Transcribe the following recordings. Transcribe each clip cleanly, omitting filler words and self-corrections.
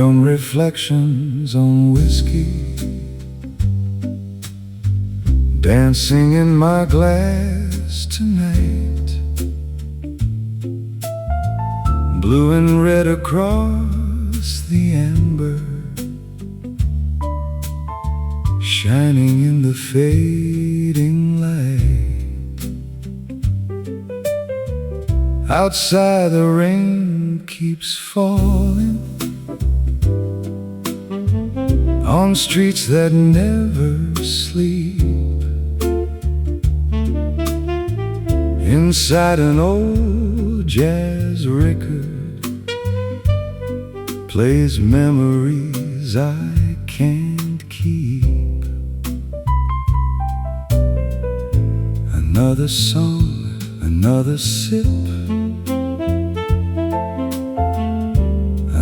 Neon reflections on whiskey, dancing in my glass tonight. Blue and red across the amber, shining in the fading light. Outside the rain keeps falling on streets that never sleep. Inside an old jazz record plays memories I can't keep. Another song, another sip,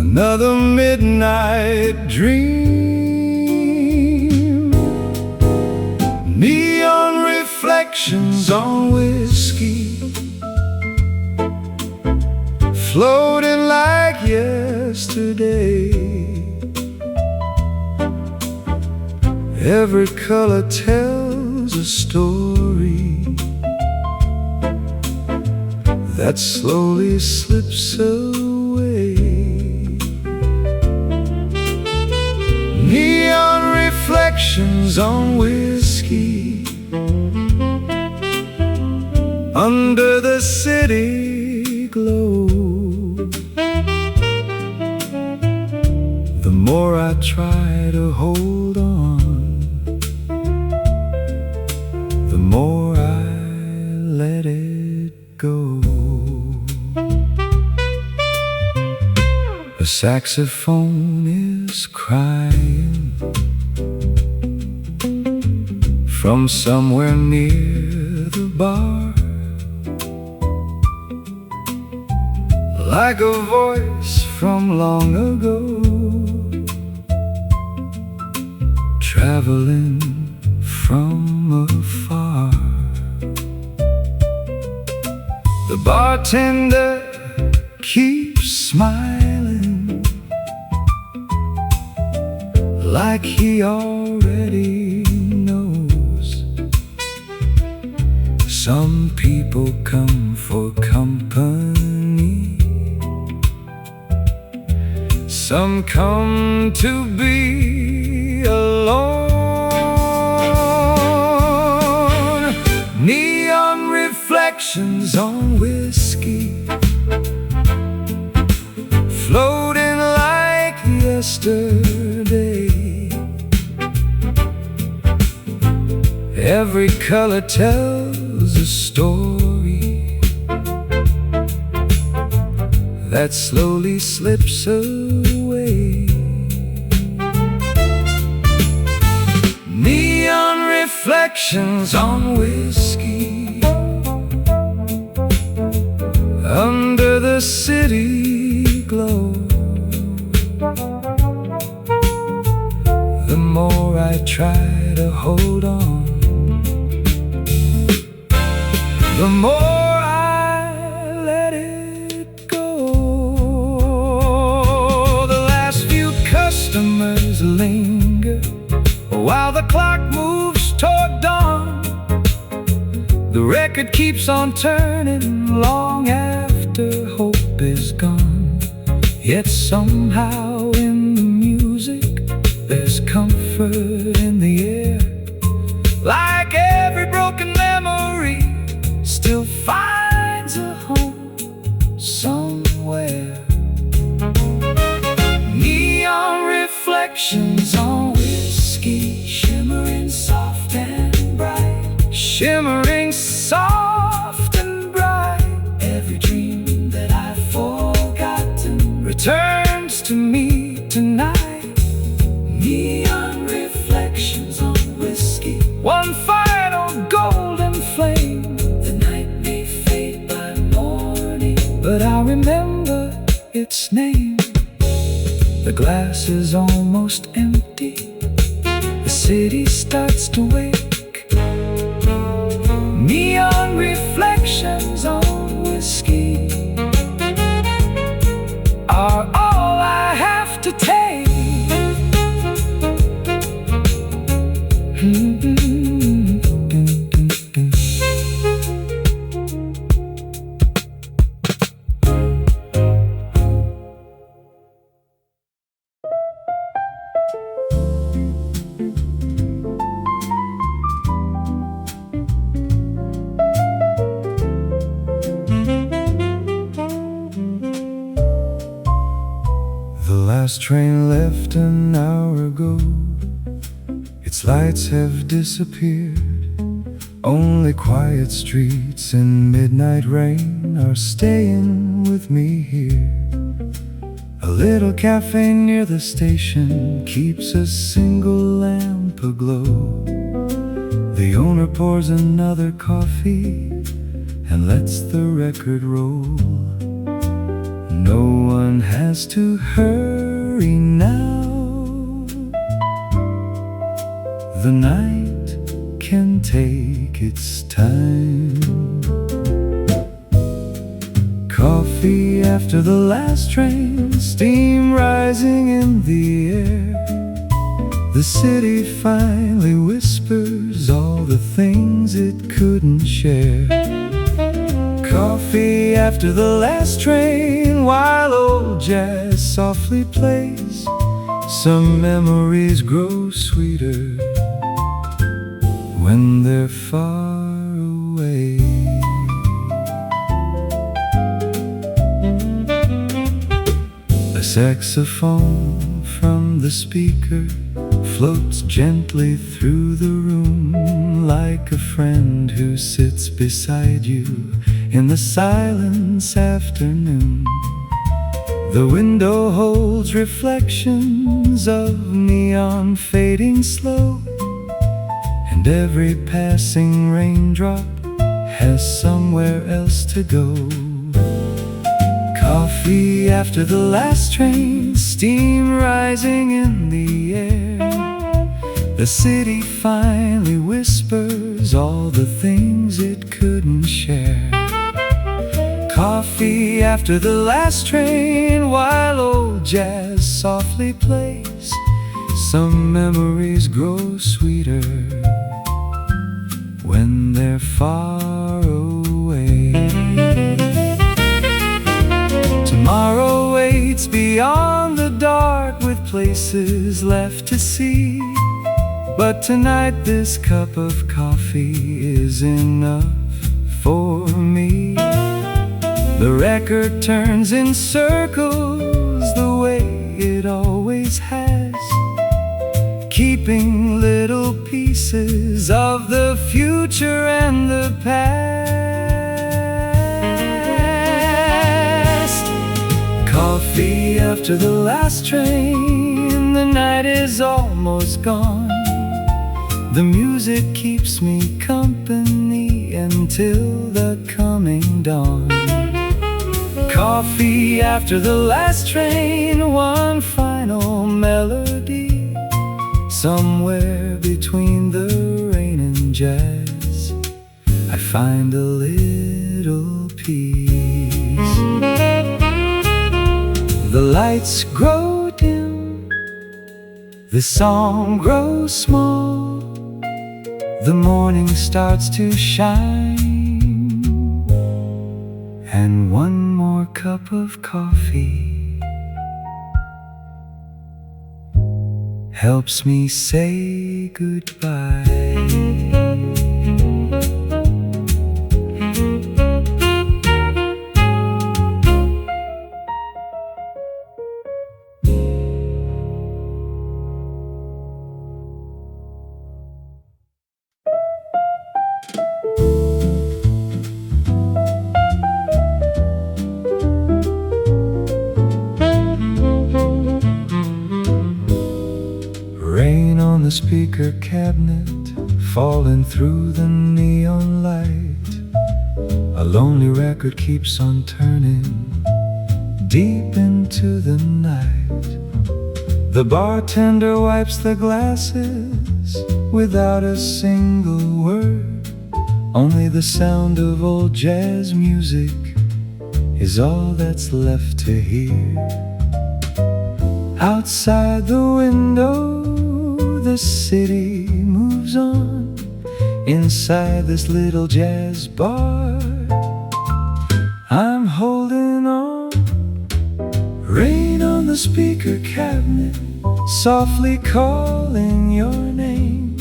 another midnight dream. Neon reflections on whiskey, floating like yesterday. Every color tells a story that slowly slips away. Neon reflections on whiskey, under the city glow. The more I try to hold on, the more I let it go. A saxophone is crying from somewhere near the bar, like a voice from long ago, traveling from afar. The bartender keeps smiling, like he already knows. Some people come for company, some come to be alone. Neon reflections on whiskey, floating like yesterday. Every color tells a story that slowly slips away. Neon reflections on whiskey, under the city glow. The more I try to hold on, the more I let it go. The last few customers linger while the clock moves toward dawn. The record keeps on turning long after hope is gone. Yet somehow in the music there's comfort in the air, like every broken memory still finds a home somewhere. Neon reflections on whiskey, shimmering soft and bright, shimmering soft and bright. Every dream that I've forgotten returns to me tonight. Neon reflections on whiskey, one final golden flame. The night may fade by morning, but I remember its name. The glass is almost empty, the city starts to wake. Neon reflections on whiskey are all I have to take. last train left an hour ago. Its lights have disappeared. Only quiet streets and midnight rain are staying with me here. A little cafe near the station keeps a single lamp aglow. The owner pours another coffee and lets the record roll. No one has to hurry now. The night can take its time. Coffee after the last train, steam rising in the air. The city finally whispers all the things it couldn't share. Coffee after the last train, while old jazz softly plays. Some memories grow sweeter when they're far away. A saxophone from the speaker floats gently through the room, like a friend who sits beside you in the silence afternoon. The window holds reflections of neon fading slow, and every passing raindrop has somewhere else to go. Coffee after the last train, steam rising in the air. The city finally whispers all the things it couldn't share. Coffee after the last train, while old jazz softly plays. Some memories grow sweeter when they're far away. Tomorrow waits beyond the dark with places left to see. But tonight this cup of coffee is enough for me. The record turns in circles the way it always has, keeping little pieces of the future and the past. Coffee after the last train, the night is almost gone. The music keeps me company until the coming dawn. Coffee after the last train, one final melody. Somewhere between the rain and jazz, I find a little peace. The lights grow dim, the song grows small. The morning starts to shine, and one more cup of coffee helps me say goodbye. Rain on the speaker cabinet, falling through the neon light. A lonely record keeps on turning deep into the night. The bartender wipes the glasses without a single word. Only the sound of old jazz music is all that's left to hear. Outside the window, the city moves on. Inside this little jazz bar, I'm holding on. Rain on the speaker cabinet, softly calling your name.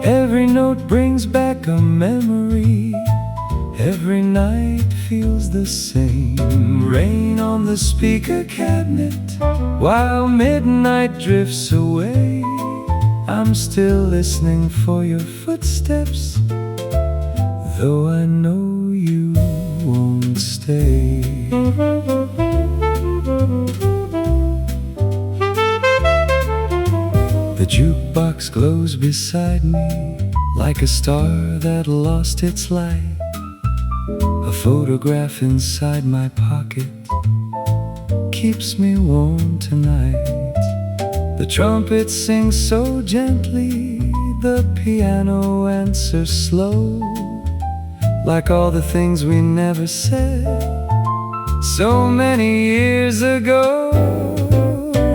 Every note brings back a memory. Every night feels the same. Rain on the speaker cabinet while midnight drifts away. I'm still listening for your footsteps, though I know you won't stay. The jukebox glows beside me like a star that lost its light. A photograph inside my pocket keeps me warm tonight. The trumpet sings so gently, the piano answers slow, like all the things we never said so many years ago.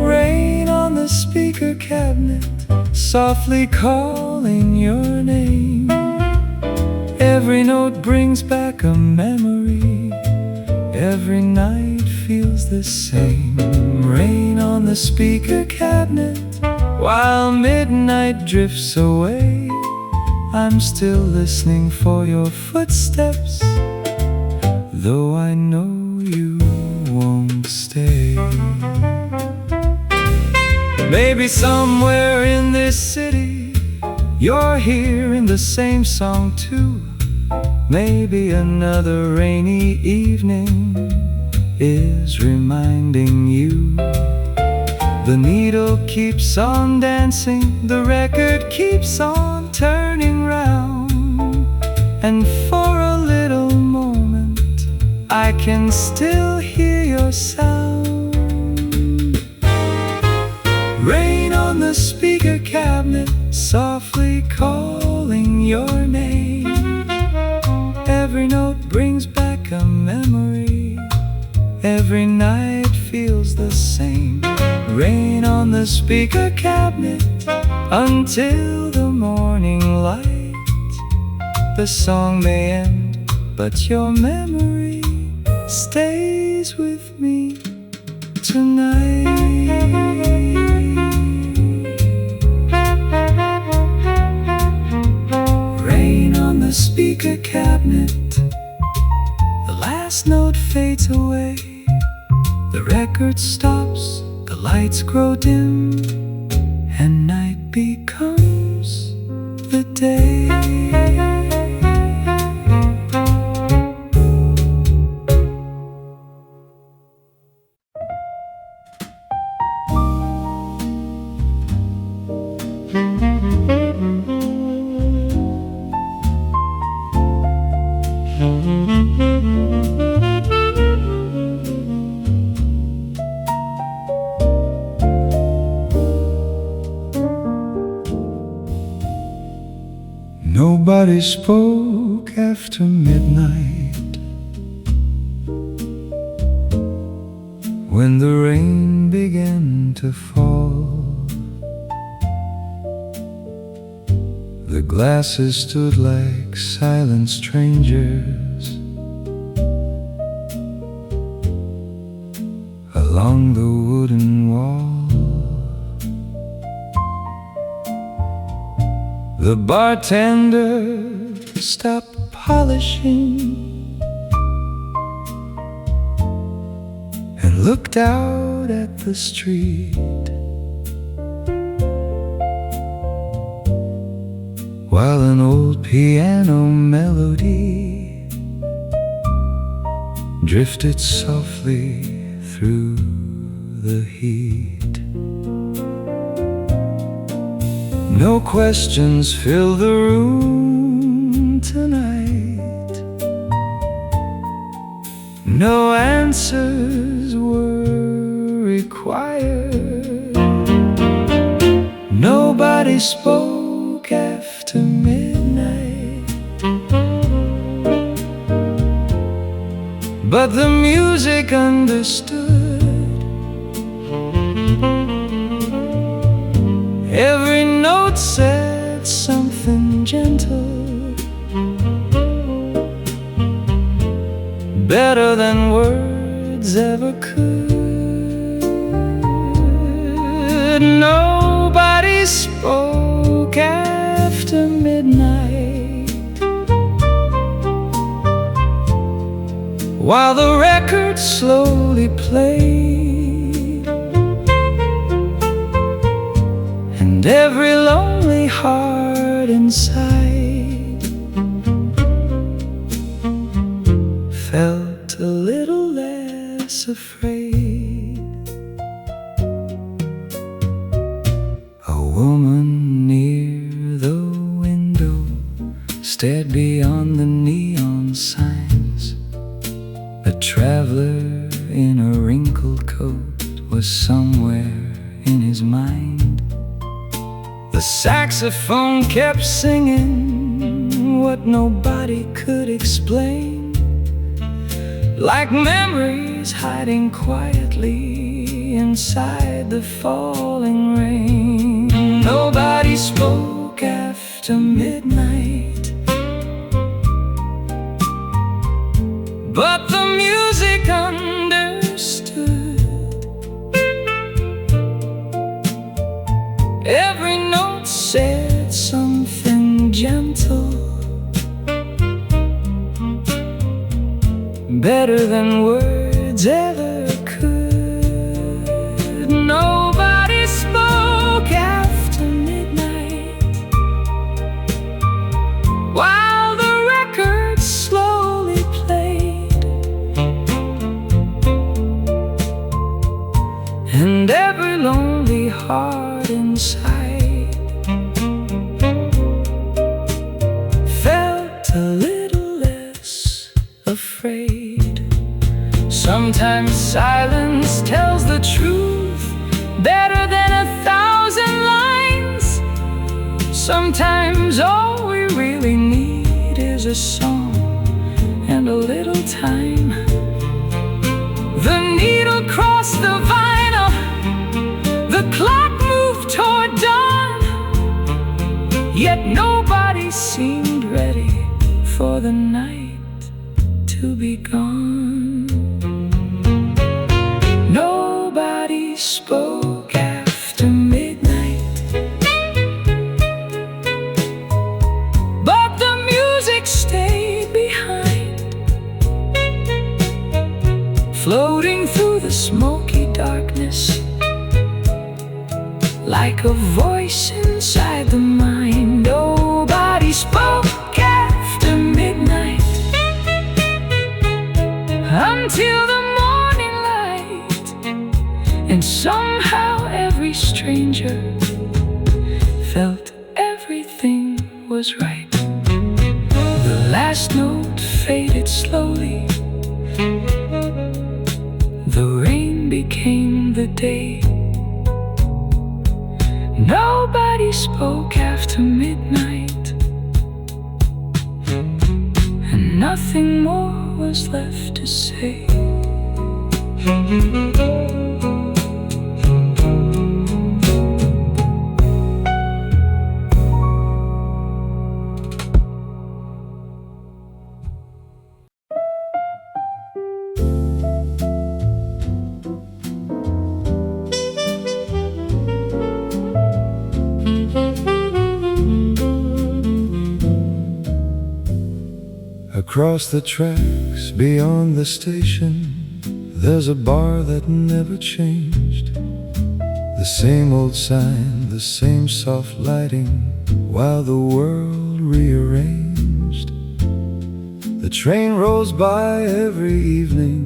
Rain on the speaker cabinet, softly calling your name. Every note brings back a memory. Every night feels the same. Rain on the speaker cabinet while midnight drifts away. I'm still listening for your footsteps, though I know you won't stay. Maybe somewhere in this city you're hearing the same song too. Maybe another rainy evening is reminding you. The needle keeps on dancing, the record keeps on turning round, and for a little moment I can still hear your sound. Rain on the speaker cabinet, softly calling your name. Every note brings back a memory. Every night feels the same. Rain on the speaker cabinet until the morning light. The song may end, but your memory stays with me tonight. Rain on the speaker cabinet, the last note fades away. The record stops, the lights grow dim, and night becomes the day. Nobody spoke after midnight, when the rain began to fall. The glasses stood like silent strangers along the wooden wall. The bartender stopped polishing and looked out at the street, while an old piano melody drifted softly through the heat. No questions fill the room tonight. No answers were required. Nobody spoke after midnight, but the music understood. Every note said something gentle, better than words ever could. Nobody spoke after midnight, while the record slowly played, and every lonely heart inside felt a little less afraid. A woman near the window stared beyond the neon signs. A traveler in a wrinkled coat was somewhere in his mind. The saxophone kept singing what nobody could explain, like memories hiding quietly inside the falling rain. Nobody spoke after midnight, but the music understood. Every note said something gentle, better than words ever could. Nobody spoke after midnight, while the record slowly played, and every lonely heart inside felt a little less afraid. Sometimes silence tells the truth better than 1,000 lines. Sometimes all we really need is a song and a little time. The needle crossed the vinyl, the clock moved toward dawn, yet nobody seemed ready for the night to be gone. Nobody spoke after midnight, but the music stayed behind, floating through the smoky darkness, like a voice inside the mind. Nobody spoke after midnight until the morning light, and somehow every stranger felt everything was right. The last note faded slowly, the rain became the day. Nobody spoke after midnight, and nothing more was left to say. Across the tracks beyond the station, there's a bar that never changed. The same old sign, the same soft lighting, while the world rearranged. The train rolls by every evening,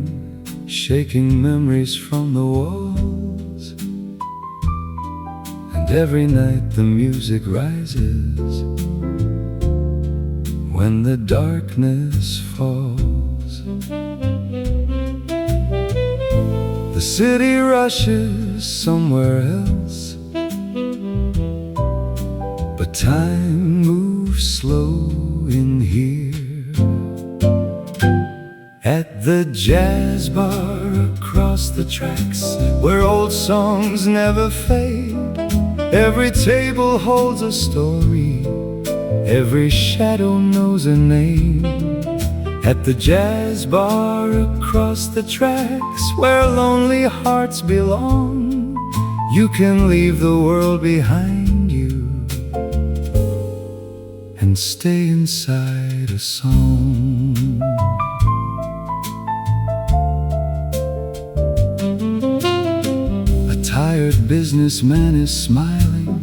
shaking memories from the walls, and every night the music rises when the darkness falls. The city rushes somewhere else, but time moves slow in here. At the jazz bar across the tracks, where old songs never fade, every table holds a story, every shadow knows a name. At the jazz bar across the tracks, where lonely hearts belong, you can leave the world behind you and stay inside a song. tired businessman is smiling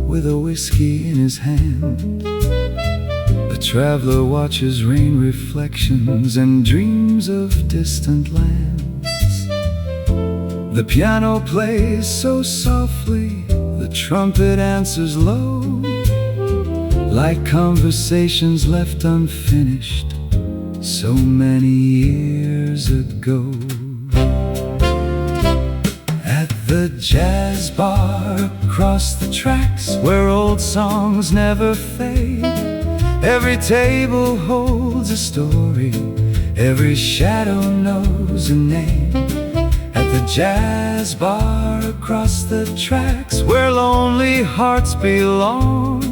with a whiskey in his hand. The traveler watches rain reflections and dreams of distant lands. The piano plays so softly, the trumpet answers low, like conversations left unfinished so many years ago. At the jazz bar across the tracks, where old songs never fade, every table holds a story, every shadow knows a name. At the jazz bar across the tracks, where lonely hearts belong,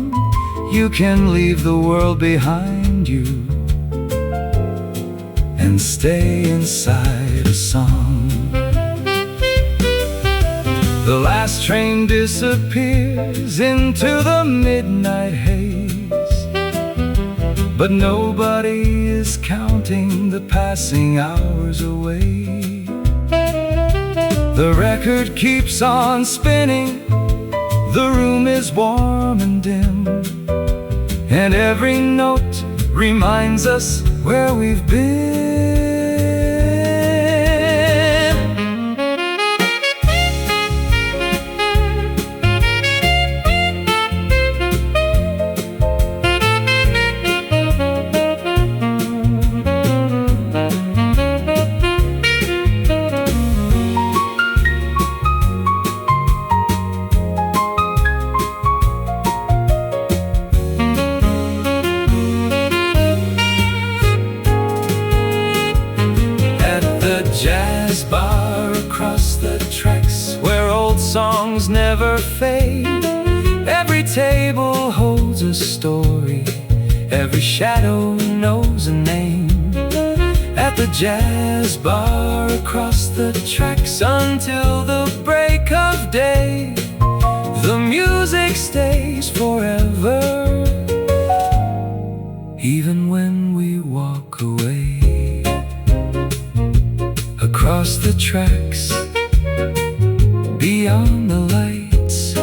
you can leave the world behind you and stay inside a song. The last train disappears into the midnight haze, but nobody is counting the passing hours away. The record keeps on spinning, the room is warm and dim, and every note reminds us where we've been. Jazz bar across the tracks, where old songs never fade, every table holds a story, every shadow knows a name. At the jazz bar across the tracks, until the break of day, the music stays forever, even when we walk away. Across the tracks, beyond the lights,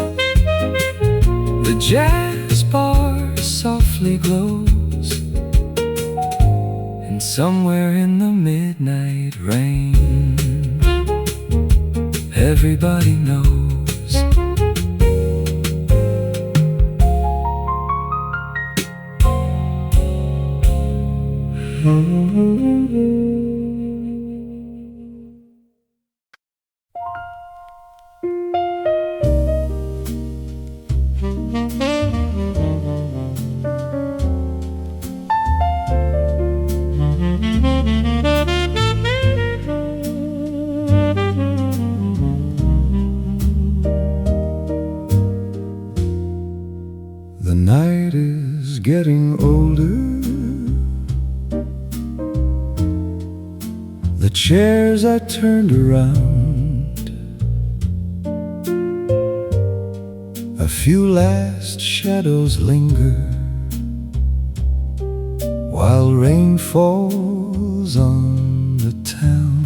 the jazz bar softly glows, and somewhere in the midnight rain, everybody knows. The night is getting older, the chairs are turned around, a few last shadows linger, while rain falls on the town.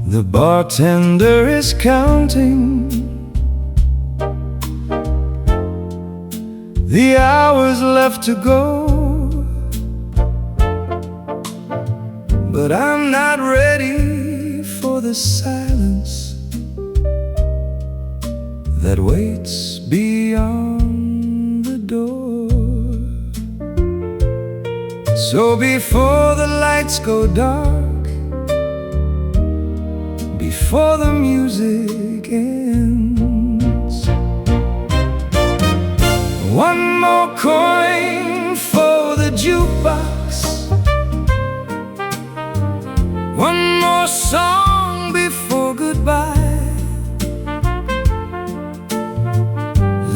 The bartender is counting the hours left to go, but I'm not ready for the silence that waits beyond the door. So before the lights go dark, before the music ends, one more coin for the jukebox, one more song before goodbye.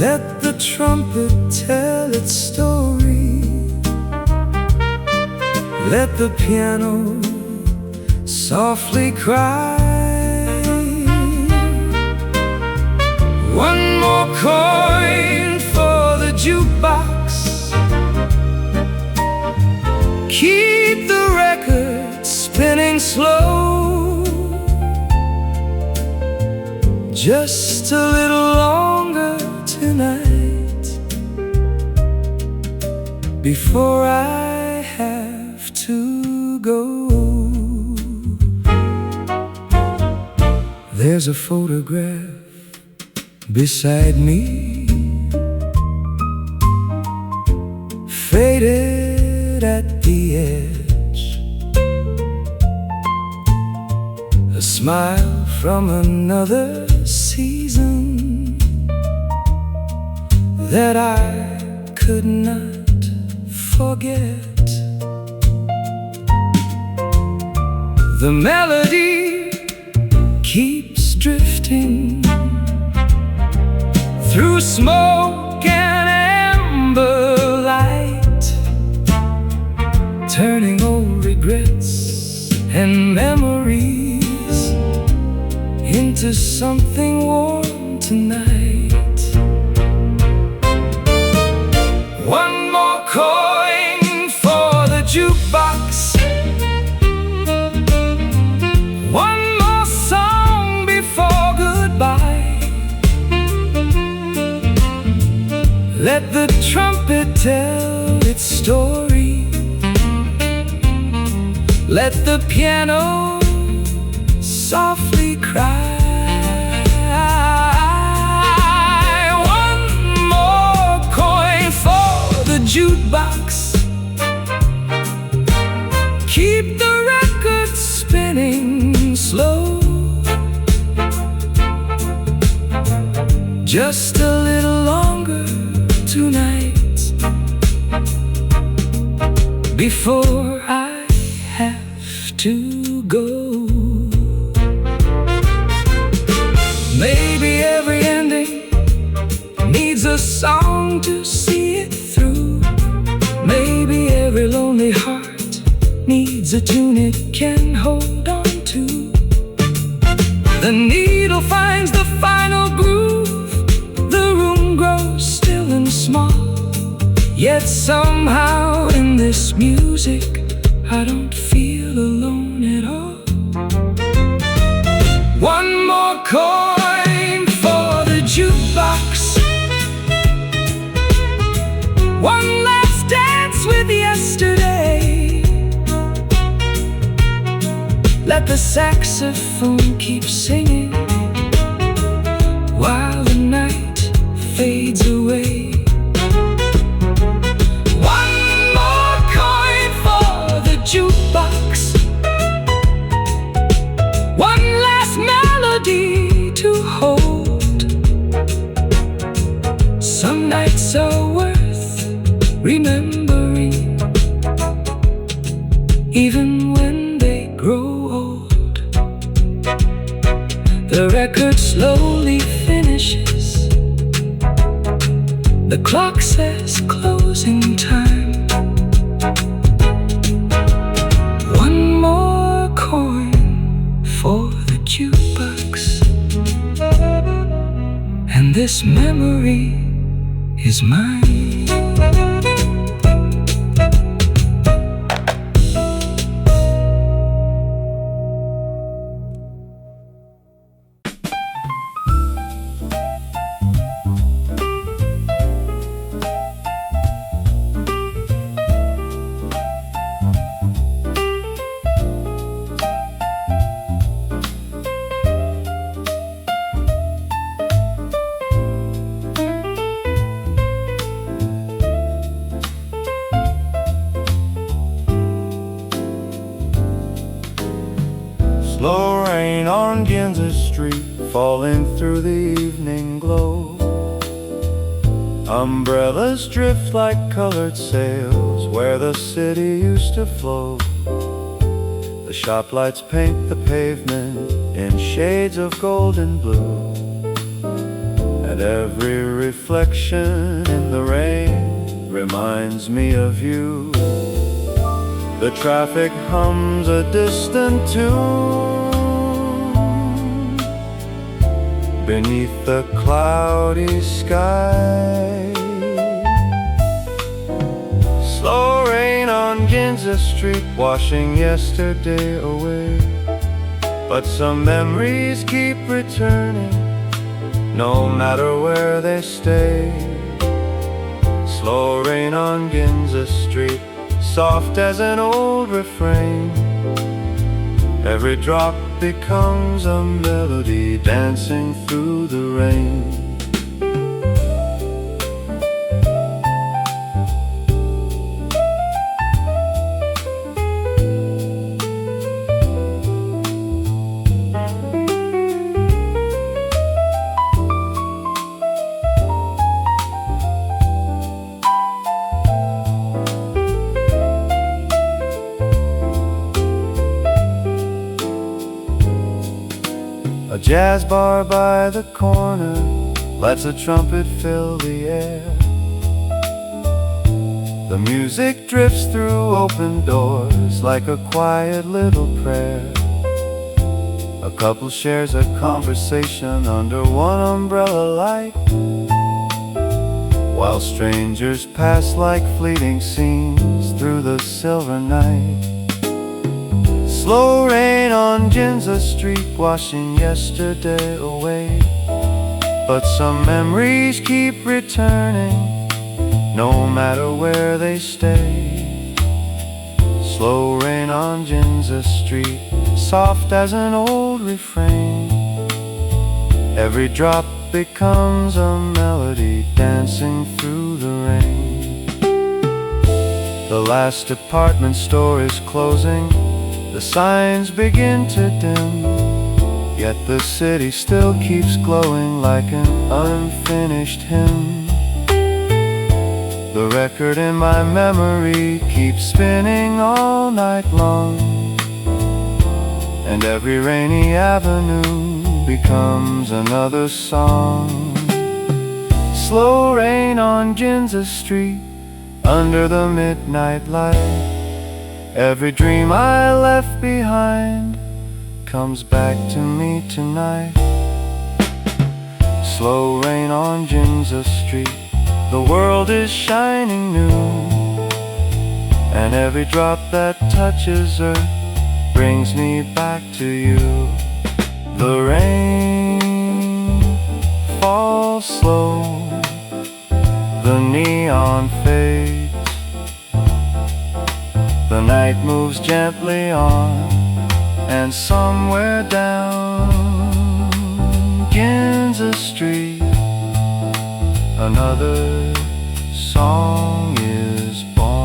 Let the trumpet tell its story, let the piano softly cry. One more coin for the jukebox, keep the record spinning slow. Just a little longer tonight before I have to go. There's a photograph beside me, faded at the edge, a smile from another season that I could not forget. The melody keeps drifting through smoke and amber light, turning old regrets and memories into something warm tonight. One more coin for the jukebox, one more song before goodbye. Let the trumpet tell its story, let the piano softly cry. One more coin for the jukebox, keep the record spinning slow. Just a little longer tonight before I have to go. Maybe every ending needs a song to see it through. Maybe every lonely heart needs a tune it can hold on to. The needle finds the final groove, the room grows still and small, yet somehow in this music I don't feel alone at all. One more coin for the jukebox, one last dance with yesterday. Let the saxophone keep singing while the night fades away. One more coin for the jukebox, one last melody to hold. Some nights are worth remembering, even when they grow old. The record slowly finishes, the clock says closing time. One more coin for the jukebox, and this memory is mine. Slow rain on Ginza Street, falling through the evening glow. Umbrellas drift like colored sails where the city used to flow. The shop lights paint the pavement in shades of gold and blue, and every reflection in the rain reminds me of you. The traffic hums a distant tune beneath the cloudy sky. Slow rain on Ginza Street, washing yesterday away, but some memories keep returning no matter where they stay. Slow rain on Ginza Street, soft as an old refrain. Every drop becomes a melody dancing through the rain. A jazz bar by the corner lets a trumpet fill the air. The music drifts through open doors like a quiet little prayer. A couple shares a conversation under one umbrella light, while strangers pass like fleeting scenes through the silver night. Slow rain on Ginza Street, washing yesterday away, but some memories keep returning, no matter where they stay. Slow rain on Ginza Street, soft as an old refrain. Every drop becomes a melody dancing through the rain. The last department store is closing, the signs begin to dim, yet the city still keeps glowing like an unfinished hymn. The record in my memory keeps spinning all night long, and every rainy avenue becomes another song. Slow rain on Ginza Street, under the midnight light. Every dream I left behind comes back to me tonight. Slow rain on Ginza Street, the world is shining new, and every drop that touches earth brings me back to you. The rain falls slow, the neon fades, the night moves gently on, and somewhere down Ginza Street, another song is born.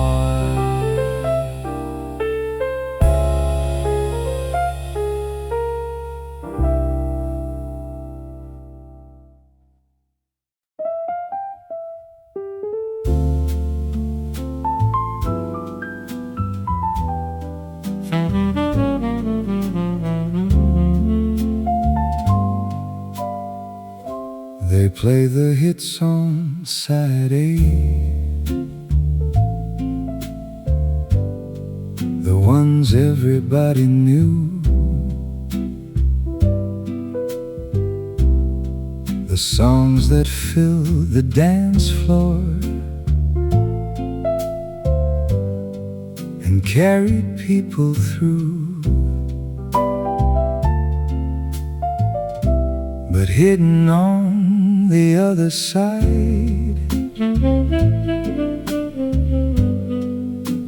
They play the hits on Saturday, the ones everybody knew, the songs that filled the dance floor and carried people through. But hidden on the other side,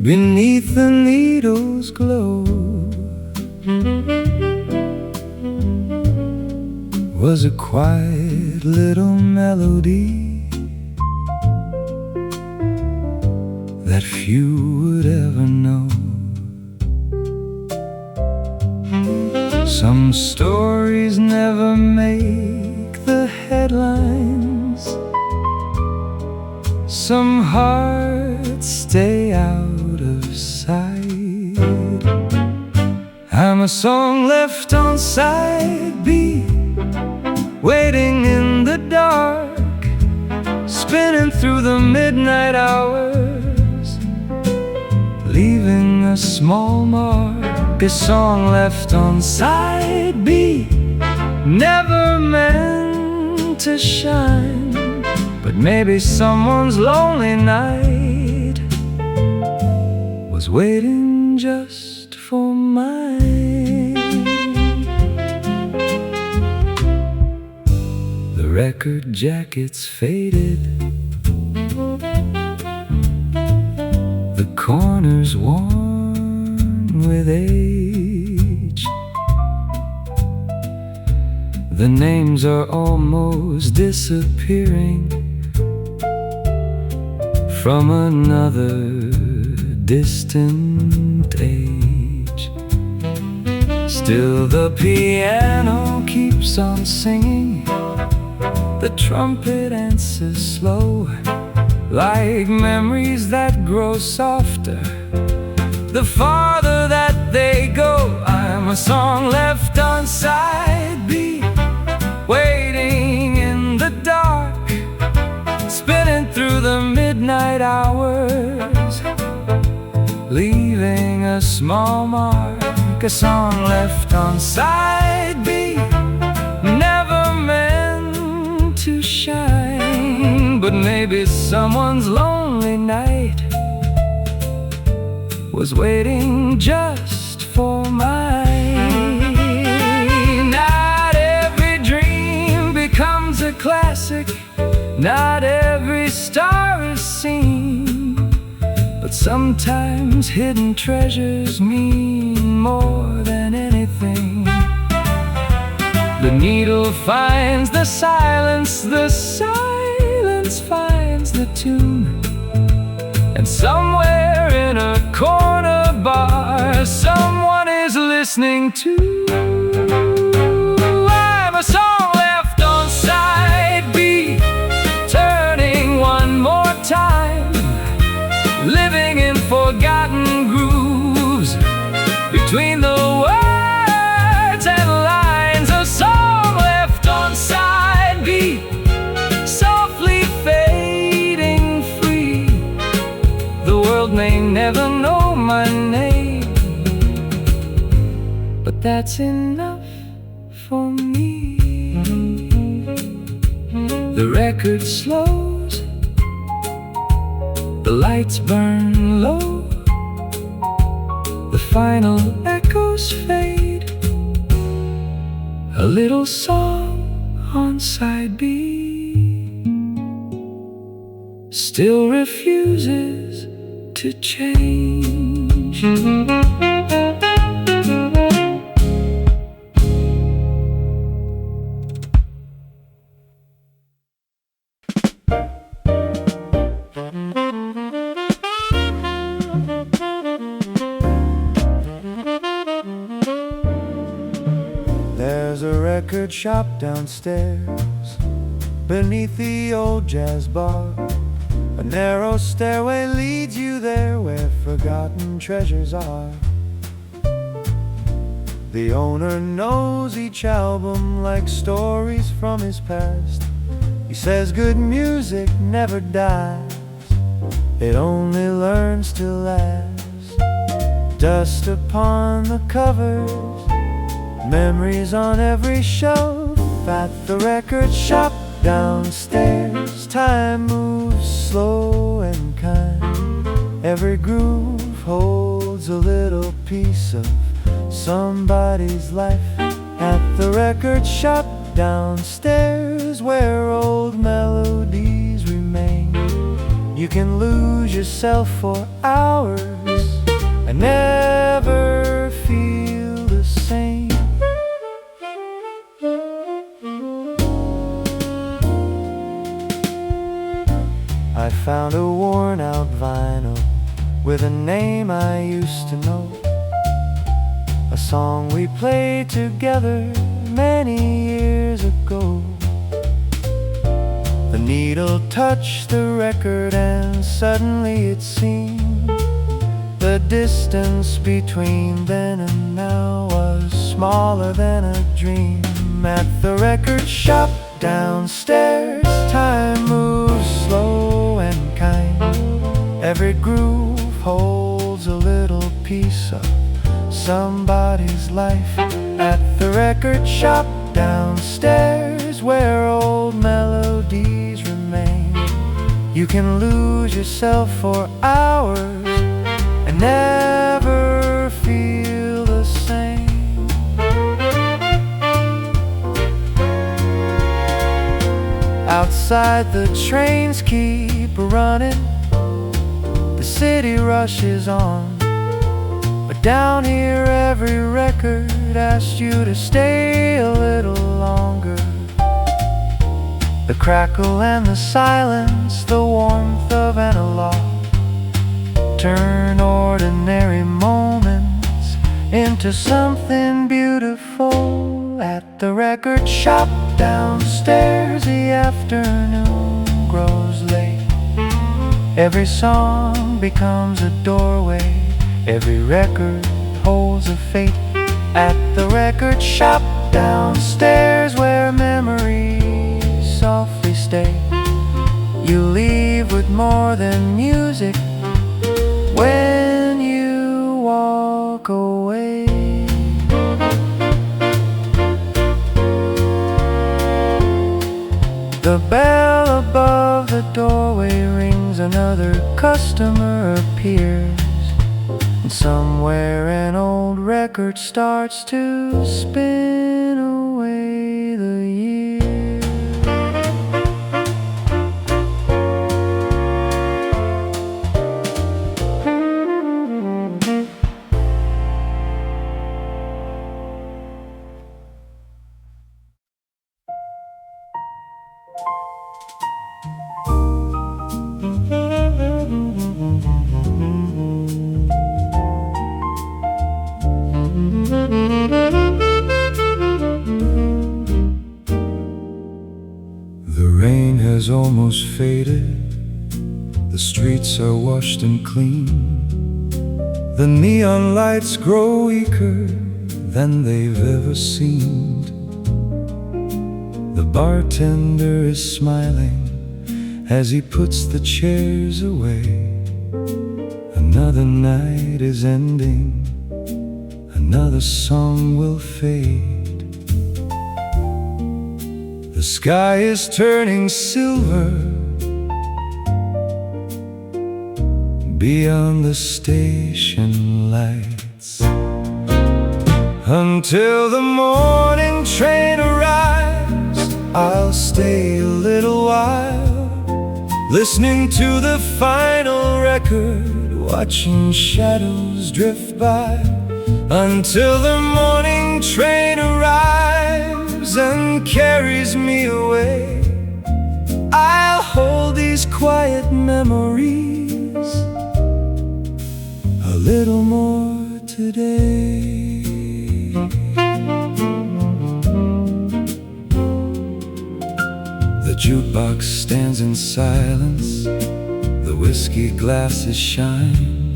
beneath the needle's glow, was a quiet little melody that few would ever know. Some stories never make the headlines, some hearts stay out of sight. I'm a song left on side B, waiting in the dark, spinning through the midnight hours, leaving a small mark. A song left on side B, never meant to shine, but maybe someone's lonely night was waiting just for mine. The record jacket's faded, the corners worn with age. The names are almost disappearing from another distant age. Still the piano keeps on singing, the trumpet answers slow, like memories that grow softer the farther that they go. I'm a song left on side B, waiting in the dark, spinning through the midnight hours, leaving a small mark. A song left on side B, never meant to shine, but maybe someone's lonely night was waiting just for mine. Not every dream becomes a classic, not every star is seen, but sometimes hidden treasures mean more than anything. The needle finds the silence finds the tune, and somewhere in a corner bar, someone is listening to. I'm a song left on side B, turning one more time, living in forgotten grooves between the words and lines. A song left on side B, softly fading free. The world may never know my name, but that's enough for me. The record slows, the lights burn low, the final echoes fade. A little song on side B still refuses to change. There's a record shop downstairs beneath the old jazz bar. A narrow stairway leads you there, where forgotten treasures are. The owner knows each album like stories from his past. He says good music never dies, it only learns to last. Dust upon the covers, memories on every shelf. At the record shop downstairs, time moves slow and kind. Every groove holds a little piece of somebody's life. At the record shop downstairs, where old melodies remain, you can lose yourself for hours and never feel the same. I found a worn-out vinyl with a name I used to know, a song we played together many years ago. The needle touched the record and suddenly it seemed the distance between then and now was smaller than a dream. At the record shop downstairs, time moves slow and kind. Every groove holds a little piece of somebody's life. At the record shop downstairs, where old melodies remain, you can lose yourself for hours and never feel the same. Outside the trains keep running, the city rushes on, but down here every record asks you to stay a little longer. The crackle and the silence, the warmth of analog, turn ordinary moments into something beautiful. At the record shop downstairs, the afternoon grows late. Every song becomes a doorway, every record holds a fate. At the record shop downstairs, where memories softly stay, you leave with more than music when you walk away. The bell above the doorway rings, another customer appears, and somewhere an old record starts to spin away the years. The rain has almost faded, the streets are washed and clean. The neon lights grow weaker than they've ever seemed. The bartender is smiling as he puts the chairs away. Another night is ending, another song will fade. The sky is turning silver beyond the station lights, until the morning train arrives. I'll stay a little while, listening to the final record, watching shadows drift by, until the morning train arrives and carries me away. I'll hold these quiet memories a little more today. The jukebox stands in silence, the whiskey glasses shine.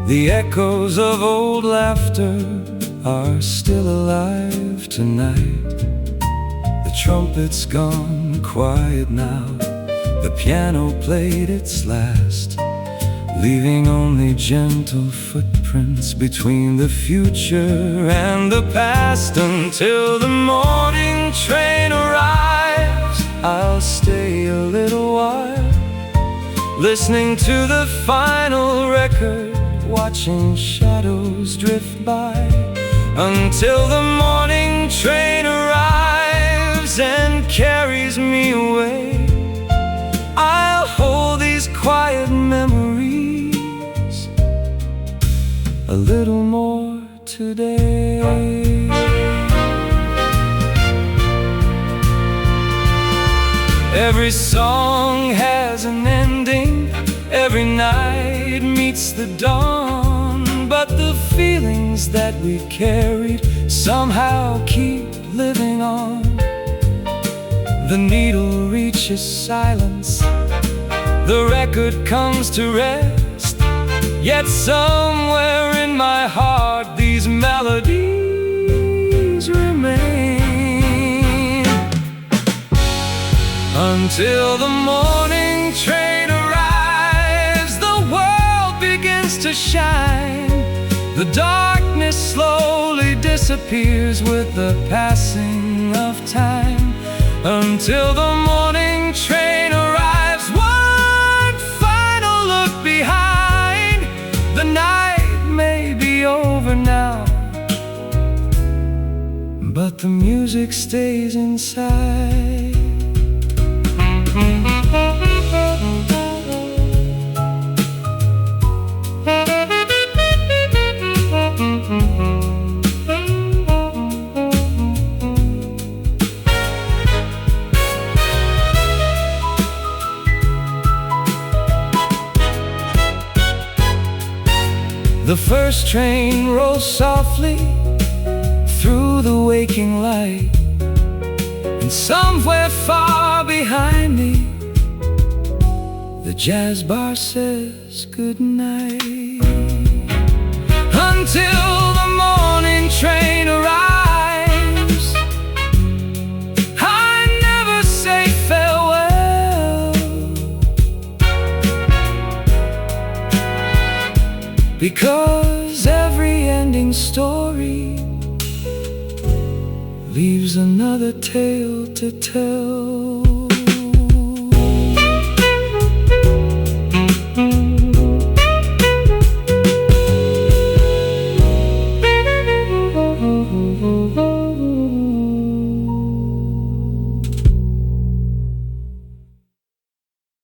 The echoes of old laughter are still alive tonight. The trumpet's gone quiet now, the piano played its last, leaving only gentle footprints between the future and the past. Until the morning train arrives, I'll stay a little while, listening to the final record, watching shadows drift by, until the morning train arrives and carries me away. I'll hold these quiet memories a little more today. Every song has an ending, every night meets the dawn, but the feelings that we carried somehow keep living on. The needle reaches silence, the record comes to rest, yet somewhere in my heart these melodies remain. Until the morning train arrives, the world begins to shine. The darkness slowly disappears with the passing of time. Until the morning train arrives, one final look behind. The night may be over now, but the music stays inside. The first train rolls softly through the waking light, and somewhere far behind me, the jazz bar says goodnight. Until the morning train arrives, I never say farewell, because every ending story leaves another tale to tell.